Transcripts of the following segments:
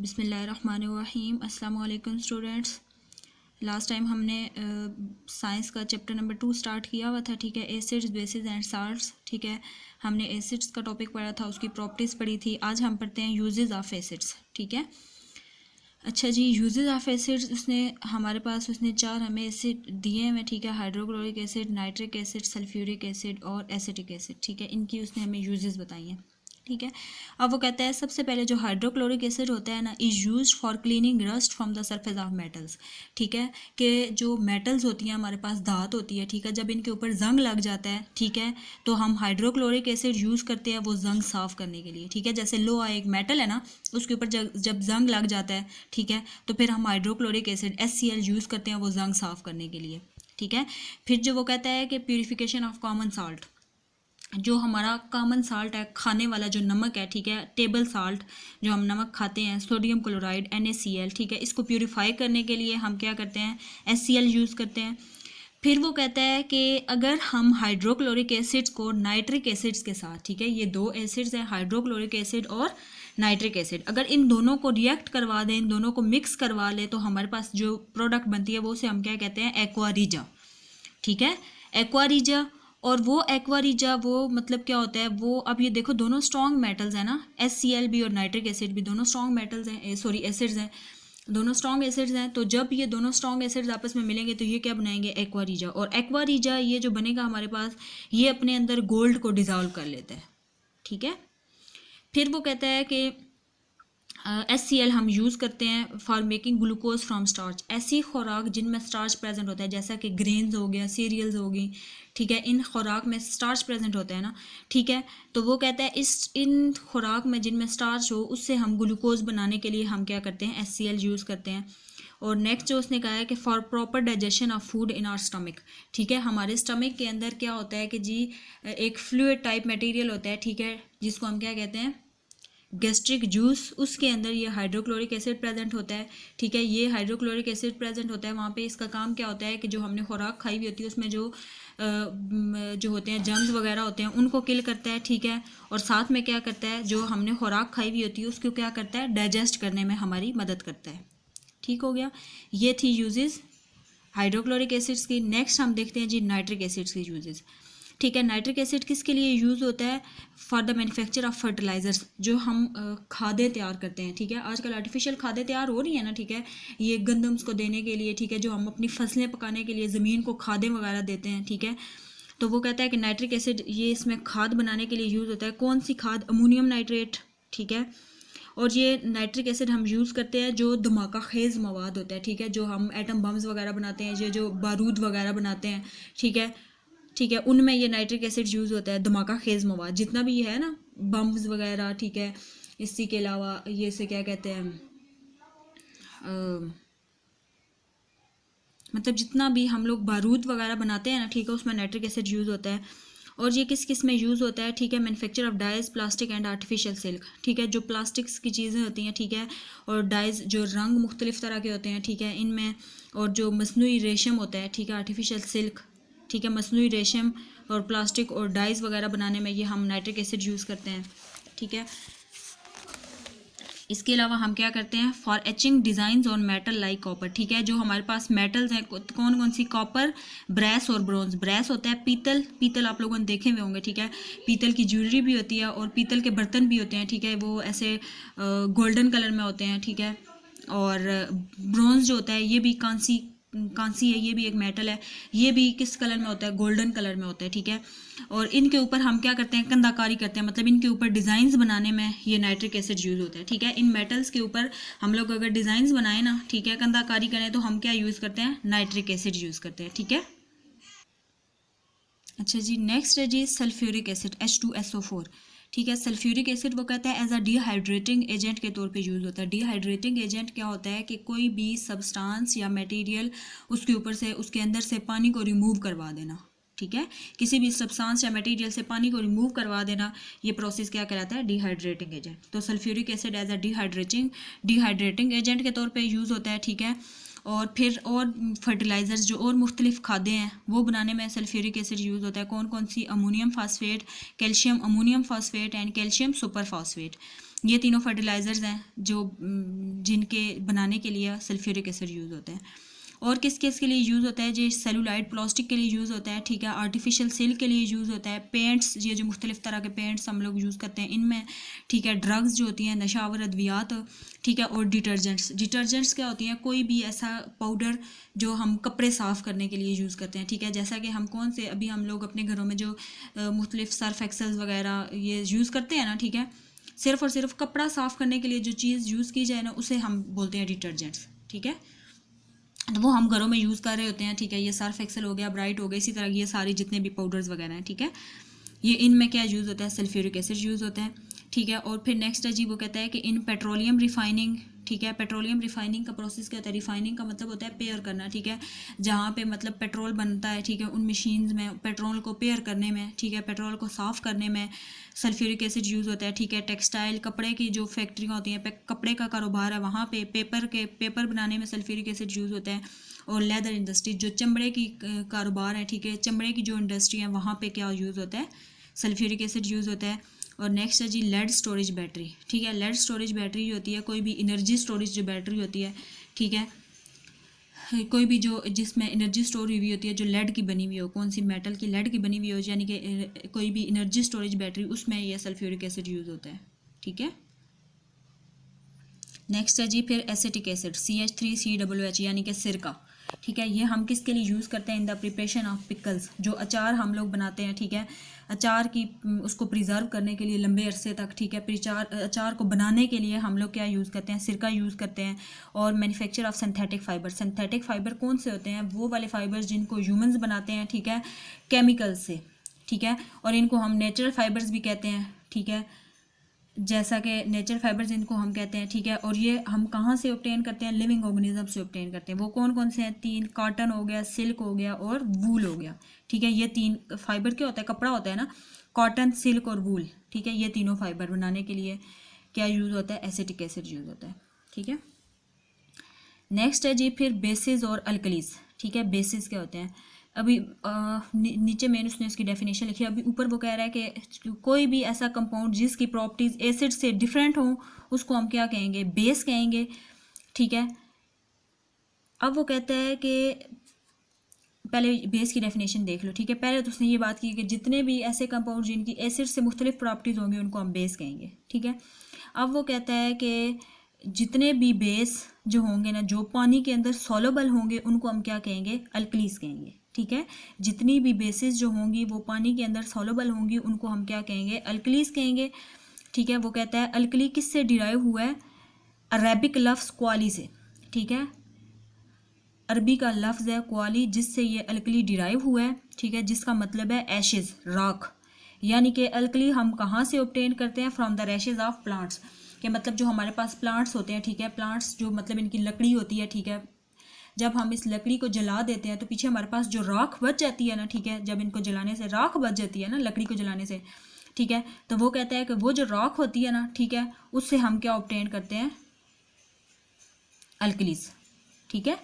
बिस्मिल्लाहिर्रहमानिर्रहीम। अस्सलाम वालेकुम स्टूडेंट्स। लास्ट टाइम हमने साइंस का चैप्टर नंबर 2 स्टार्ट किया हुआ था, ठीक है। एसिड्स, बेसिस एंड साल्ट्स, ठीक है। हमने एसिड्स का टॉपिक पढ़ा था, उसकी प्रॉपर्टीज़ पढ़ी थी। आज हम पढ़ते हैं यूजेस ऑफ एसिड्स, ठीक है। अच्छा जी, यूजेस ऑफ एसिड्स उसने हमारे पास उसने 4 हमें एसिड दिए हैं, ठीक है। Hydrochloric acid, nitric acid, sulphuric acid और एसिटिक एसिड, ठीक है। इनकी उसने हमें यूजेस बताई हैं, ठीक है। अब वो कहता है सबसे पहले जो हाइड्रोक्लोरिक एसिड होता है ना, is used for cleaning rust from the surface of metals, ठीक है। कि जो मेटल्स होती हैं हमारे पास, धात होती है, ठीक है, जब इनके ऊपर जंग लग जाता है, ठीक है, तो हम हाइड्रोक्लोरिक एसिड यूज़ करते हैं वो जंग साफ़ करने के लिए, ठीक है। जैसे लोहा एक मेटल है ना, उसके ऊपर जब जंग लग जाता है, ठीक है, तो फिर हम हाइड्रोक्लोरिक एसिड HCl यूज़ करते हैं वो जंग साफ़ करने के लिए, ठीक है। फिर जो वो कहता है कि प्यूरिफिकेशन ऑफ कॉमन साल्ट, जो हमारा कॉमन साल्ट है, खाने वाला जो नमक है, ठीक है, टेबल साल्ट जो हम नमक खाते हैं, सोडियम क्लोराइड NaCl, ठीक है, इसको प्यूरिफाई करने के लिए हम क्या करते हैं, HCl यूज़ करते हैं। फिर वो कहता है कि अगर हम हाइड्रोक्लोरिक एसिड्स को नाइट्रिक एसिड्स के साथ, ठीक है, ये 2 एसिड्स हैं, हाइड्रोक्लोरिक एसिड और नाइट्रिक एसिड, अगर इन दोनों को रिएक्ट करवा दें, इन दोनों को मिक्स करवा लें, तो हमारे पास जो प्रोडक्ट बनती है वो उसे हम क्या कहते हैं, एक्वारीजा, ठीक है, एक्वारीजा। और वो एक्वारीजा वो मतलब क्या होता है वो, अब ये देखो दोनों स्ट्रॉन्ग मेटल्स हैं ना, HCl भी और नाइट्रिक एसिड भी दोनों स्ट्रॉन्ग मेटल्स हैं, सॉरी एसिड्स हैं, दोनों स्ट्रॉन्ग एसिड्स हैं। तो जब ये दोनों स्ट्रॉन्ग एसिड्स आपस में मिलेंगे तो ये क्या बनाएंगे, एक्वारीजा। और एक्वारीजा ये जो बनेगा हमारे पास, ये अपने अंदर गोल्ड को डिज़ोल्व कर लेता है, ठीक है। फिर वो कहता है कि HCl हम यूज़ करते हैं for making glucose from starch, ऐसी खुराक जिनमें स्टार्च प्रेजेंट होता है, जैसा कि ग्रेन्स हो गया, सीरियल्स हो गई, ठीक है, इन खुराक में स्टार्च प्रेजेंट होता है ना, ठीक है। तो वो कहता है इन खुराक में जिनमें स्टार्च हो, उससे हम ग्लूकोज बनाने के लिए हम क्या करते हैं, HCl यूज़ करते हैं। और नेक्स्ट जो उसने कहा है कि for proper digestion of food in our stomach, ठीक है, हमारे स्टमक के अंदर क्या होता है कि जी एक फ्लूइड टाइप मटेरियल होता है, ठीक है, जिसको हम क्या कहते हैं, गैस्ट्रिक जूस, उसके अंदर ये हाइड्रोक्लोरिक एसिड प्रेजेंट होता है, ठीक है। ये हाइड्रोक्लोरिक एसिड प्रेजेंट होता है वहाँ पे। इसका काम क्या होता है कि जो हमने खुराक खाई हुई होती है उसमें जो होते हैं जर्म्स वगैरह होते हैं उनको किल करता है, ठीक है। और साथ में क्या करता है, जो हमने खुराक खाई हुई होती है उसको क्या करता है, डाइजेस्ट करने में हमारी मदद करता है, ठीक हो गया। ये थी यूजेस हाइड्रोक्लोरिक एसिड्स की। नेक्स्ट हम देखते हैं जी नाइट्रिक एसिड्स की यूजेस, ठीक है। नाइट्रिक एसिड किसके लिए यूज़ होता है, for the manufacture of fertilizers, जो हम खादें तैयार करते हैं, ठीक है। आजकल आर्टिफिशियल खादें तैयार हो रही है ना, ठीक है, ये गंदम्स को देने के लिए, ठीक है, जो हम अपनी फसलें पकाने के लिए ज़मीन को खादें वगैरह देते हैं, ठीक है। तो वो कहता है कि नाइट्रिक एसिड ये इसमें खाद बनाने के लिए यूज़ होता है। कौन सी खाद, अमोनियम नाइट्रेट, ठीक है। और ये नाइट्रिक एसिड हम यूज़ करते हैं जो धमाका खेज़ मवाद होता है, ठीक है, जो हम एटम बम्स वगैरह बनाते हैं, ये जो बारूद वगैरह बनाते हैं, ठीक है, ठीक है, उनमें ये नाइट्रिक एसिड यूज़ होता है, धमाका खेज़ मवाद जितना भी ये है ना, बम्स वगैरह, ठीक है। इसी के अलावा ये से क्या कहते हैं, मतलब जितना भी हम लोग बारूद वगैरह बनाते हैं ना, ठीक है, उसमें नाइट्रिक एसिड यूज़ होता है। और ये किस किस में यूज़ होता है, ठीक है, manufacture of dyes, plastic and artificial silk, ठीक है, जो प्लास्टिक्स की चीज़ें होती हैं, ठीक है, और डाइज जो रंग मुख्तलिफ तरह के होते हैं, ठीक है, इनमें, और जो मसनूई रेशम होता है, ठीक है, आर्टिफिशियल सिल्क, ठीक है, मसनूई रेशम और प्लास्टिक और डाइज वगैरह बनाने में ये हम नाइट्रिक एसिड यूज़ करते हैं, ठीक है। इसके अलावा हम क्या करते हैं, for etching designs on metal like copper, ठीक है, जो हमारे पास मेटल्स हैं कौन कौन सी, कॉपर, ब्रैस और ब्रॉन्ज। ब्रैस होता है पीतल, पीतल आप लोगों ने देखे हुए होंगे, ठीक है, पीतल की ज्वेलरी भी होती है और पीतल के बर्तन भी होते हैं, ठीक है, वो ऐसे गोल्डन कलर में होते हैं, ठीक है। और ब्रॉन्ज जो होता है ये भी कांसी है, ये भी एक मेटल है, ये भी किस कलर में होता है, गोल्डन कलर में होता है, ठीक है। और इनके ऊपर हम क्या करते हैं, कंदाकारी करते हैं, मतलब इनके ऊपर डिज़ाइंस बनाने में ये नाइट्रिक एसिड यूज़ होता है, ठीक है। इन मेटल्स के ऊपर हम लोग अगर डिज़ाइंस बनाएं ना, ठीक है, कंदाकारी करें, तो हम क्या यूज़ करते हैं, नाइट्रिक एसिड यूज़ करते हैं, ठीक है। अच्छा जी, नेक्स्ट है जी सल्फ्यूरिक एसिड H2SO4, ठीक है। सल्फ्यूरिक एसिड वो कहता है एज अ डिहाइड्रेटिंग एजेंट के तौर पे यूज़ होता है। डिहाइड्रेटिंग एजेंट क्या होता है कि कोई भी सब्सटेंस या मटेरियल उसके ऊपर से, उसके अंदर से पानी को रिमूव करवा देना, ठीक है, किसी भी सब्सटेंस या मटेरियल से पानी को रिमूव करवा देना, ये प्रोसेस क्या कहलाता है, डिहाइड्रेटिंग एजेंट। तो sulphuric acid as a dehydrating agent के तौर पे यूज़ होता है, ठीक है। और फिर और फर्टिलाइज़र्स जो और मुख्तलिफ खादें हैं वो बनाने में सल्फ्यूरिक एसिड यूज़ होता है। कौन कौन सी, ammonium phosphate, calcium ammonium phosphate and calcium super phosphate. ये तीनों फर्टिलाइज़र्स हैं जो जिनके बनाने के लिए सल्फ्यूरिक एसिड यूज़ होता है। और किस किस के लिए यूज़ होता है, जो सेलुलाइड प्लास्टिक के लिए यूज़ होता है, ठीक है, आर्टिफिशियल सिल्क के लिए यूज़ होता है, पेंट्स, ये जो मुख्तलिफ़ तरह के पेंट्स हम लोग यूज़ करते हैं इनमें, ठीक है, ड्रग्स जो होती हैं, नशावर अद्वियात, ठीक है, और डिटर्जेंट्स क्या होती हैं, कोई भी ऐसा पाउडर जो हम कपड़े साफ़ करने के लिए यूज़ करते हैं, ठीक है, जैसा कि हम कौन से अभी हम लोग अपने घरों में जो मुख्तलिफ़ सर्फ एक्सेल्स वगैरह ये यूज़ करते हैं ना, ठीक है, सिर्फ़ और सिर्फ कपड़ा साफ़ करने के लिए जो चीज़ यूज़ की जाए ना उसे हम बोलते हैं डिटर्जेंट्स, ठीक है, तो वो हम घरों में यूज़ कर रहे होते हैं, ठीक है, ये सर्फ एक्सेल हो गया, ब्राइट हो गया, इसी तरह ये सारी जितने भी पाउडर्स वगैरह हैं, ठीक है, ये इनमें क्या यूज़ होता है, सल्फ्यूरिक एसिड यूज़ होता है, ठीक है। और फिर नेक्स्ट है जी, वो कहता है कि इन पेट्रोलियम रिफाइनिंग, ठीक है, पेट्रोलियम रिफाइनिंग का प्रोसेस क्या होता है, रिफाइनिंग का मतलब होता है पेयर करना, ठीक है, जहाँ पे मतलब पेट्रोल बनता है, ठीक है, उन मशीन्स में पेट्रोल को पेयर करने में, ठीक है, पेट्रोल को साफ़ करने में सल्फ्यूरिक एसिड यूज़ होता है, ठीक है। टेक्सटाइल कपड़े की जो फैक्ट्रियाँ होती हैं, कपड़े का कारोबार है, वहाँ पे पेपर बनाने में सल्फ्यूरिक एसिड यूज़ होता है। और लेदर इंडस्ट्री जो चमड़े की कारोबार है, ठीक है, चमड़े की जो इंडस्ट्री है वहाँ पे क्या यूज़ होता है, सल्फ्यूरिक एसिड यूज़ होता है। और नेक्स्ट है जी लेड स्टोरेज बैटरी, ठीक है, लेड स्टोरेज बैटरी होती है कोई भी एनर्जी स्टोरेज जो बैटरी होती है, ठीक है, कोई भी जो जिसमें एनर्जी स्टोर हुई होती है, जो लेड की बनी हुई हो, कौन सी मेटल की लेड की बनी हुई हो, यानी कि कोई भी एनर्जी स्टोरेज बैटरी, उसमें यह सल्फ्यूरिक एसिड यूज़ होता है, ठीक है। नेक्स्ट है जी फिर एसिटिक एसिड CH3COOH यानी कि सिरका, ठीक है, ये हम किसके लिए यूज़ करते हैं, in the preparation of pickles, जो अचार हम लोग बनाते हैं, ठीक है, अचार की उसको प्रिजर्व करने के लिए लंबे अरसे तक, ठीक है, अचार को बनाने के लिए हम लोग क्या यूज़ करते हैं, सिरका यूज़ करते हैं। और मैन्युफैक्चर ऑफ सिंथेटिक फाइबर कौन से होते हैं, वो वाले फाइबर्स जिनको ह्यूमंस बनाते हैं, ठीक है, केमिकल से, ठीक है, और इनको हम नेचुरल फाइबर्स भी कहते हैं, ठीक है, जैसा कि नेचुरल फाइबर्स इनको हम कहते हैं, ठीक है। और ये हम कहाँ से ऑब्टेन करते हैं, लिविंग ऑर्गेनिज्म से ऑब्टेन करते हैं। वो कौन कौन से हैं, तीन, कॉटन हो गया, सिल्क हो गया और वूल हो गया, ठीक है। ये तीन फाइबर क्या होता है, कपड़ा होता है ना, कॉटन, सिल्क और वूल, ठीक है, ये तीनों फाइबर बनाने के लिए क्या यूज़ होता है, एसिटिक एसिड यूज़ होता है, ठीक है। नेक्स्ट है जी फिर बेसिस और अल्कलीज, ठीक है, बेसिस क्या होते हैं, अभी नीचे मैंने उसने इसकी डेफिनेशन लिखी है, अभी ऊपर वो कह रहा है कि कोई भी ऐसा कंपाउंड जिसकी प्रॉपर्टीज एसिड से डिफरेंट हो उसको हम क्या कहेंगे, बेस कहेंगे, ठीक है। अब वो कहता है कि पहले बेस की डेफिनेशन देख लो, ठीक है, पहले तो उसने ये बात की कि जितने भी ऐसे कंपाउंड जिनकी एसिड से मुख्तलिफ प्रॉपर्टीज होंगी उनको हम बेस कहेंगे, ठीक है। अब वो कहता है कि जितने भी बेस जो होंगे ना, जो पानी के अंदर सॉल्युबल होंगे उनको हम क्या कहेंगे, अल्कलीज कहेंगे, ठीक है। जितनी भी बेसिस जो होंगी वो पानी के अंदर सॉल्युबल होंगी उनको हम क्या कहेंगे, अल्कलीज कहेंगे, ठीक है। वो कहता है अल्कली किससे डिराइव हुआ है, अरेबिक लफ्ज़ क्वाली से, ठीक है, अरबी का लफ्ज़ है क्वाली जिससे ये अल्कली डिराइव हुआ है, ठीक है, जिसका मतलब है एशेज़, राख, यानी कि अल्कली हम कहाँ से ऑब्टेन करते हैं, from the rashes of plants, के मतलब जो हमारे पास प्लांट्स होते हैं, ठीक है, प्लांट्स जो मतलब इनकी लकड़ी होती है, ठीक है, जब हम इस लकड़ी को जला देते हैं तो पीछे हमारे पास जो राख बच जाती है ना, ठीक है, जब इनको जलाने से राख बच जाती है ना, लकड़ी को जलाने से, ठीक है, तो वो कहता है कि वो जो राख होती है ना, ठीक है, उससे हम क्या ऑब्टेन करते हैं, अल्कलीज, ठीक है।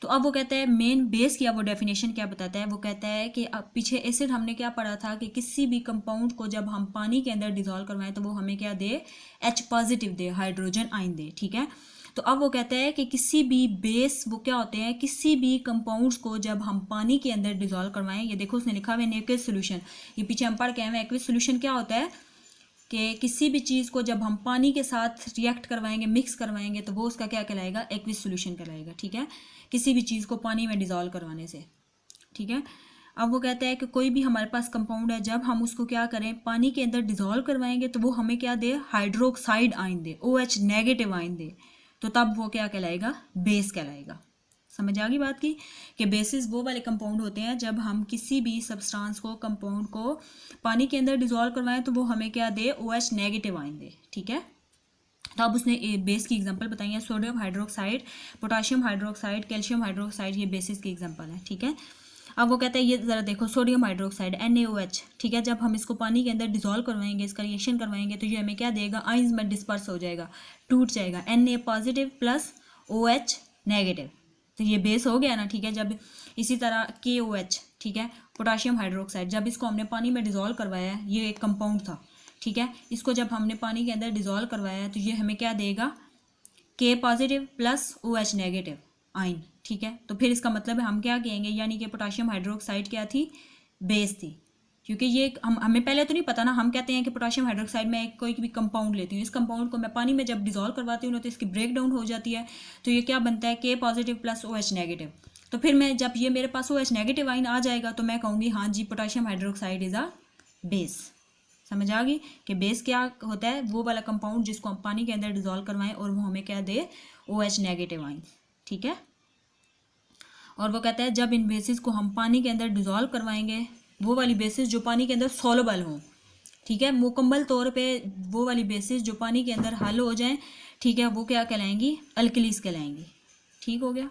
तो अब वो कहता है मेन बेस किया, वो डेफिनेशन क्या बताता है, वो कहता है कि अब पीछे एसिड हमने क्या पढ़ा था कि किसी भी कंपाउंड को जब हम पानी के अंदर डिजोल्व करवाएं तो वो हमें क्या दे, H पॉजिटिव दे, हाइड्रोजन आयन दे, ठीक है। तो अब वो कहता है कि किसी भी बेस वो क्या होते हैं, किसी भी कंपाउंड्स को जब हम पानी के अंदर डिजोल्व करवाएं, ये देखो उसने लिखा हुआ है एक्विस सोल्यूशन, ये पीछे हम पढ़ के आए हैं, एक्विस सोल्यूशन क्या होता है कि किसी भी चीज़ को जब हम पानी के साथ रिएक्ट करवाएंगे, मिक्स करवाएंगे तो वो उसका क्या कहलाएगा, एक्विस सोल्यूशन कहलाएगा, ठीक है, किसी भी चीज़ को पानी में डिजोल्व करवाने से, ठीक है। अब वो कहता है कि कोई भी हमारे पास कंपाउंड है, जब हम उसको क्या करें, पानी के अंदर डिजोल्व करवाएंगे तो वो हमें क्या दे, हाइड्रोक्साइड आयन दे, OH नेगेटिव आयन दे, तो तब वो क्या कहलाएगा, बेस कहलाएगा। समझ आ गई बात की कि बेसिस वो वाले कंपाउंड होते हैं जब हम किसी भी सब्सटेंस को, कंपाउंड को पानी के अंदर डिजोल्व करवाएं तो वो हमें क्या दे, OH नेगेटिव आयन दे, ठीक है। तो अब उसने बेस की एग्जांपल बताई है, sodium hydroxide, potassium hydroxide, calcium hydroxide, ये बेसिस की एग्जांपल है, ठीक है। अब वो कहता है ये ज़रा देखो, सोडियम हाइड्रोक्साइड NaOH, ठीक है, जब हम इसको पानी के अंदर डिजोल्व करवाएंगे, इसका रिएक्शन करवाएंगे तो ये हमें क्या देगा, आयंस में डिस्पर्स हो जाएगा, टूट जाएगा, Na positive plus OH negative, तो ये बेस हो गया ना, ठीक है। जब इसी तरह KOH, ठीक है, पोटाशियम हाइड्रोक्साइड, जब इसको हमने पानी में डिजोल्व करवाया है, ये एक कंपाउंड था, ठीक है। इसको जब हमने पानी के अंदर डिज़ोल्व करवाया है तो ये हमें क्या देगा, के positive plus OH negative ion, ठीक है। तो फिर इसका मतलब है हम क्या कहेंगे, यानी कि पोटाशियम हाइड्रोक्साइड क्या थी, बेस थी, क्योंकि ये हमें पहले तो नहीं पता ना, हम कहते हैं कि पोटाशियम हाइड्रोक्साइड में कोई भी कंपाउंड लेती हूँ, इस कंपाउंड को मैं पानी में जब डिज़ोल्व करवाती हूँ तो इसकी ब्रेक डाउन हो जाती है, तो ये क्या बनता है, के पॉजिटिव प्लस OH नेगेटिव। तो फिर मैं जब ये मेरे पास OH नेगेटिव आयन आ जाएगा तो मैं कहूँगी हाँ जी potassium hydroxide is a base. समझ आ गई कि बेस क्या होता है, वो वाला कंपाउंड जिसको हम पानी के अंदर डिज़ोल्व करवाएं और वो हमें क्या दे, OH नेगेटिव आयन, ठीक है। और वो कहता है जब इन बेसिस को हम पानी के अंदर डिज़ोल्व करवाएंगे, वो वाली बेसिस जो पानी के अंदर सॉल्युबल हो, ठीक है, मुकम्मल तौर पे वो वाली बेसिस जो पानी के अंदर हल हो जाएं, ठीक है, वो क्या कहलाएंगी, अल्कलीस कहलाएंगी। ठीक हो गया।